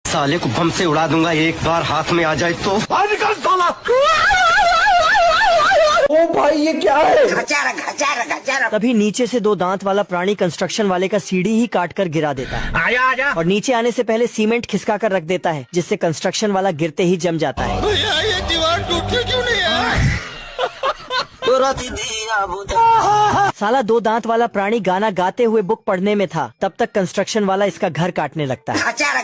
साले को बम से उड़ा दूंगा, एक बार हाथ में आ जाए तो। निकल साला। ओ भाई ये क्या है? घचारा। तभी नीचे से दो दांत वाला प्राणी कंस्ट्रक्शन वाले का सीढ़ी ही काट कर गिरा देता है। आजा। और नीचे आने से पहले सीमेंट खिसका कर रख देता है, जिससे कंस्ट्रक्शन वाला गिरते ही जम जाता है। भैया ये दीवार टूटती क्यों नहीं है? साला दो दांत वाला प्राणी गाना गाते हुए बुक पढ़ने में था, तब तक कंस्ट्रक्शन वाला इसका घर काटने लगता है। घचारा।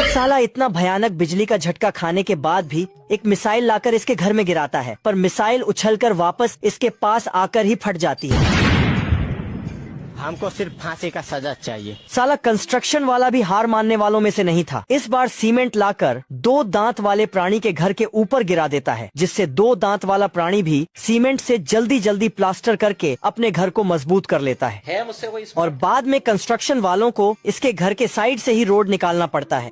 साला इतना भयानक बिजली का झटका खाने के बाद भी एक मिसाइल लाकर इसके घर में गिराता है, पर मिसाइल उछलकर वापस इसके पास आकर ही फट जाती है। हमको सिर्फ फांसी का सजा चाहिए। साला कंस्ट्रक्शन वाला भी हार मानने वालों में से नहीं था। इस बार सीमेंट लाकर दो दांत वाले प्राणी के घर के ऊपर गिरा देता है, जिससे दो दांत वाला प्राणी भी सीमेंट से जल्दी प्लास्टर करके अपने घर को मजबूत कर लेता है मुझसे कोई और बाद में कंस्ट्रक्शन वालों को इसके घर के साइड से ही रोड निकालना पड़ता है।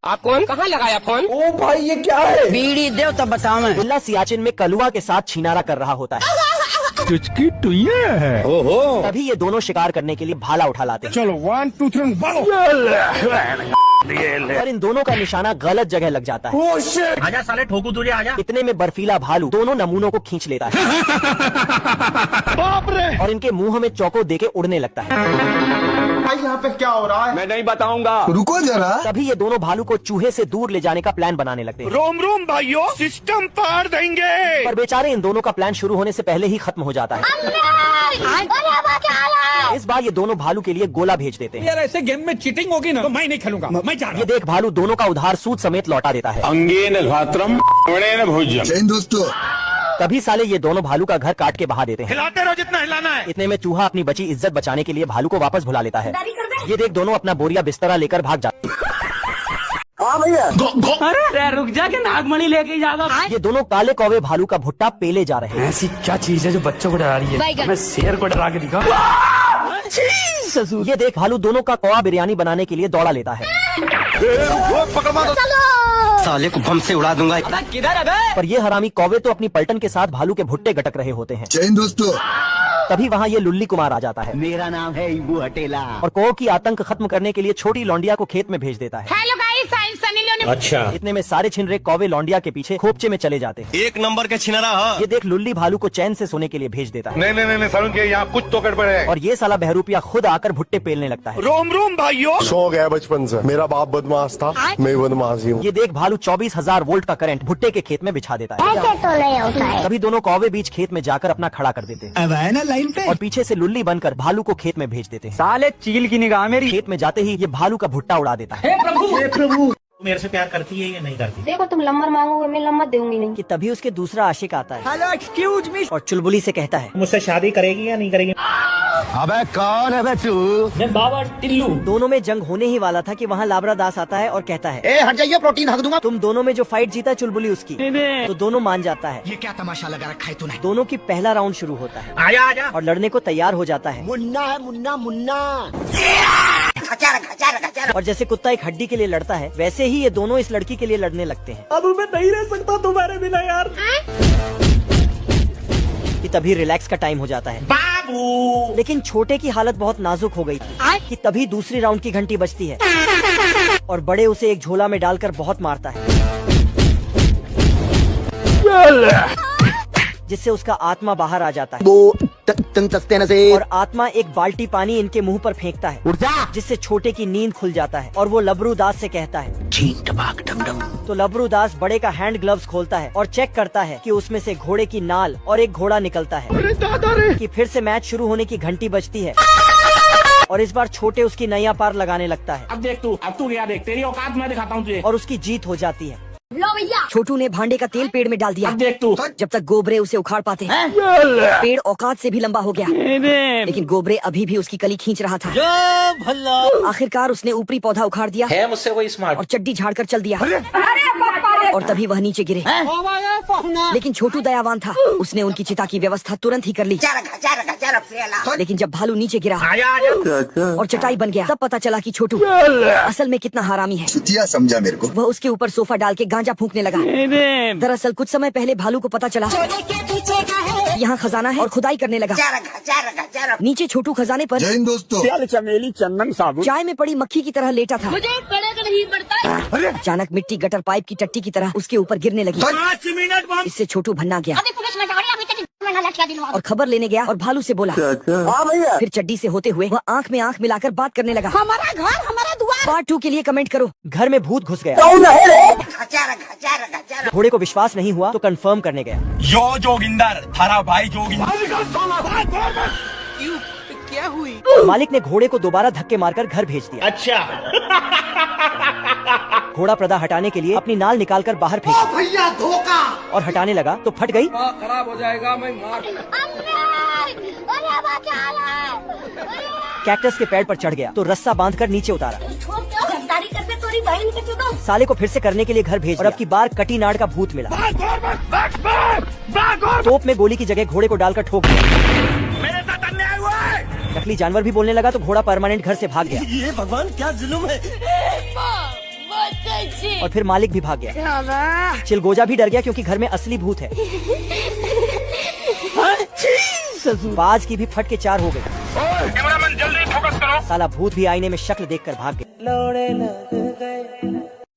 आप कौन? कहाँ लगाया फोन? ओ भाई ये क्या है? बीड़ी दो तब बताओ। मैं बिल्ला सियाचिन में कलुआ के साथ छिनारा कर रहा होता है। चुचकी टुइया है। ओहो। तभी ये दोनों शिकार करने के लिए भाला उठा लाते हैं। चलो 1 2 3 और इन दोनों का निशाना गलत जगह लग जाता है। Oh shit. आजा साले ठोकू तुझे आजा। इतने में बर्फीला भालू दोनों नमूनों को खींच लेता है। बाप रे। और इनके मुंह में चौको देके उड़ने लगता है। भाई यहाँ पे क्या हो रहा है? मैं नहीं बताऊंगा। रुको जरा। तभी ये दोनों भालू को चूहे से दूर ले जाने का प्लान बनाने लगते हैं। रोम भाइयों, सिस्टम पार देंगे। पर बेचारे इन दोनों का प्लान शुरू होने से पहले ही खत्म हो जाता है। इस बार ये दोनों भालू के लिए गोला भेज देते हैं। यार ऐसे गेम में चीटिंग होगी ना तो मैं नहीं खेलूंगा, मैं जा रहा ये देख भालू दोनों का उधार सूद समेत लौटा देता है। अंगेन घात्रम भोज्यम। दोस्तों तभी साले ये दोनों भालू का घर काट के बहा देते हैं। हिलाते रहो जितना हिलाना है। इतने में चूहा अपनी बची इज्जत बचाने के लिए भालू को वापस भुला लेता है। ये देख दोनों अपना बोरिया बिस्तरा लेकर भाग जाते हैं। अरे रुक जा के नागमणि लेके जाएगा। ये दोनों काले कौवे भालू का भुट्टा पेले जा रहे हैं। ऐसी क्या चीज है जो बच्चों को डरा रही है? मैं शेर को डरा के दिखा। ये देख भालू दोनों का कौवा बिरयानी बनाने के लिए दौड़ा लेता है। साले को बम से उड़ा दूंगा। किधर है? पर ये हरामी कौवे तो अपनी पलटन के साथ भालू के भुट्टे गटक रहे होते हैं। जैन दोस्तों तभी वहाँ ये लुल्ली कुमार आ जाता है। मेरा नाम है इबू हटेला। और कौ की आतंक खत्म करने के लिए छोटी लौंडिया को खेत में भेज देता है। Hello guys, I am Sunny Leone. अच्छा इतने में सारे छिनरे कौवे लौंडिया के पीछे खोपचे में चले जाते हैं। एक नंबर का छिनरा। ये देख लुल्ली भालू को चैन से सोने के लिए भेज देता है। नहीं सारुण के यहाँ कुछ तो गड़बड़ है। और ये साला बहरूपिया खुद आकर भुट्टे पेलने लगता है। रोम भाइयों। शौक है बचपन से, मेरा बाप बदमाश था, मैं बदमाश ही हूँ। ये देख भालू 24,000 वोल्ट का करंट भुट्टे के खेत में बिछा देता है। ऐसे तो नहीं होता है। तभी दोनों कौवे बीच खेत में जाकर अपना खड़ा कर देते हैं। अब आए ना लाइन पे। और पीछे से लुल्ली बनकर भालू को खेत में भेज देते हैं। साले चील की निगाह मेरी। खेत में जाते ही ये भालू का भुट्टा उड़ा देता है। प्रभु मेरे से प्यार करती है या नहीं करती? देखो तुम नंबर मांगोगे, मैं नंबर दूंगी नहीं। कि तभी उसके दूसरा आशिक आता है। Hello excuse me. और चुलबुली से कहता है मुझसे शादी करेगी या नहीं करेगी? अबे कौन है बे तू? बाबा टिल्लू। दोनों में जंग होने ही वाला था कि वहाँ लाबरा दास आता है और कहता है ए हट जाइए, प्रोटीन हक दूंगा। तुम दोनों में जो फाइट जीता चुलबुली उसकी। तो दोनों मान जाता है। ये क्या तमाशा लगा रखा है तूने? दोनों की पहला राउंड शुरू होता है आजा। और लड़ने को तैयार हो जाता है। मुन्ना है मुन्ना। घचारा। और जैसे कुत्ता एक हड्डी के लिए लड़ता है, वैसे ही ये दोनों इस लड़की के लिए लड़ने लगते हैं। अब मैं नहीं रह सकता तुम्हारे बिना यार। कि तभी रिलैक्स का टाइम हो जाता है। बाबू लेकिन छोटे की हालत बहुत नाजुक हो गई थी कि तभी दूसरी राउंड की घंटी बजती है और बड़े उसे एक झोला में डालकर बहुत मारता है, जिससे उसका आत्मा बाहर आ जाता है। और आत्मा एक बाल्टी पानी इनके मुंह पर फेंकता है, जिससे छोटे की नींद खुल जाता है। और वो लबरू दास से कहता है तो लबरू दास बड़े का हैंड ग्लव्स खोलता है और चेक करता है कि उसमें से घोड़े की नाल और एक घोड़ा निकलता है। कि फिर से मैच शुरू होने की घंटी बजती है और इस बार छोटे उसकी नैया पार लगाने लगता है। अब तू गया देख, तेरी औकात मैं दिखाता हूँ तुझे। और उसकी जीत हो जाती है। लो भैया। छोटू ने भांडे का तेल पेड़ में डाल दिया। अब देख तू। जब तक गोबरे उसे उखाड़ पाते हैं। पेड़ औकात से भी लंबा हो गया, लेकिन गोबरे अभी भी उसकी कली खींच रहा था। आखिरकार उसने ऊपरी पौधा उखाड़ दिया है मुझसे कोई स्मार्ट। और चड्डी झाड़कर चल दिया। अरे पापा और तभी वह नीचे गिरे। लेकिन छोटू दयावान था, उसने उनकी चिता की व्यवस्था तुरंत ही कर ली। लेकिन जब भालू नीचे गिरा और चटाई बन गया, तब पता चला कि छोटू असल में कितना हरामी है। समझा मेरे को। वह उसके ऊपर सोफा डाल के गांजा फूंकने लगा। दरअसल कुछ समय पहले भालू को पता चला यहाँ खजाना है और खुदाई करने लगा। नीचे छोटू खजाने पर दोस्तों चमेली चंदन साबुन चाय में पड़ी मक्खी की तरह लेटा था। मुझे फर्क नहीं पड़ता। अचानक मिट्टी गटर पाइप की टट्टी की तरह उसके ऊपर गिरने लगी। 5 मिनट बाद इससे छोटू भन्ना गया अभी पुलिस में जाओ, अभी तक मना लटका दिलवा। और खबर लेने गया और भालू से बोला। फिर चड्डी से होते हुए वह आंख में आंख मिलाकर बात करने लगा। हमारा घर हमारा दुआ। पार्ट 2 के लिए कमेंट करो। घर में भूत घुस गया। घोड़े को विश्वास नहीं हुआ तो कंफर्म करने गया। यो जोगिंदर, थारा भाई जोगिंदर। क्या हुई? मालिक ने घोड़े को दोबारा धक्के मारकर घर भेज दिया। अच्छा। घोड़ा प्रदा हटाने के लिए अपनी नाल निकालकर बाहर फेंक भैया धोखा और हटाने लगा तो फट गई। खराब हो जाएगा, मैं मार। कैक्टस के पेड़ पर चढ़ गया तो रस्सा बांधकर नीचे उतारा। साले को फिर से करने के लिए घर भेज और अब की बार कटी नाड़ का भूत मिला। तोप में गोली की जगह घोड़े को डालकर ठोक दिया। मेरे साथ अन्याय हुआ है। नकली जानवर भी बोलने लगा तो घोड़ा परमानेंट घर से भाग गया। ये भगवान क्या जुल्म है। और फिर मालिक भी भाग गया। चिलगोजा भी डर गया क्योंकि घर में असली भूत है। बाज की भी फट के 4 हो गई। कैमरामैन जल्दी फोकस करो। साला भूत भी आईने में शक्ल देखकर भाग गया।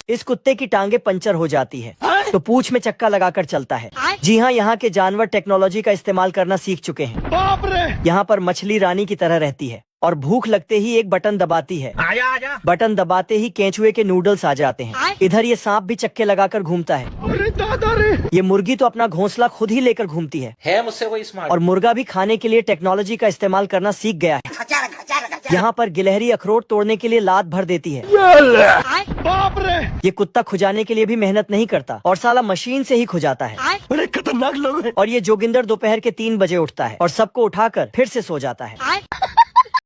इस कुत्ते की टांगे पंचर हो जाती है तो पूंछ में चक्का लगाकर चलता है। जी हाँ, यहाँ के जानवर टेक्नोलॉजी का इस्तेमाल करना सीख चुके हैं। यहाँ पर मछली रानी की तरह रहती है और भूख लगते ही एक बटन दबाती है। आजा आजा। बटन दबाते ही केंचुए के नूडल्स आ जाते हैं। इधर ये सांप भी चक्के लगाकर घूमता है। अरे दादा रे। ये मुर्गी तो अपना घोंसला खुद ही लेकर घूमती है मुझसे कोई स्मार्ट। और मुर्गा भी खाने के लिए टेक्नोलॉजी का इस्तेमाल करना सीख गया है। यहाँ पर गिलहरी अखरोट तोड़ने के लिए लात भर देती है। बाप रे। ये कुत्ता खुजाने के लिए भी मेहनत नहीं करता और साला मशीन से ही खुजाता है। बड़े खतरनाक लोग हैं। और ये जोगिंदर दोपहर के 3 बजे उठता है और सबको उठाकर फिर से सो जाता है।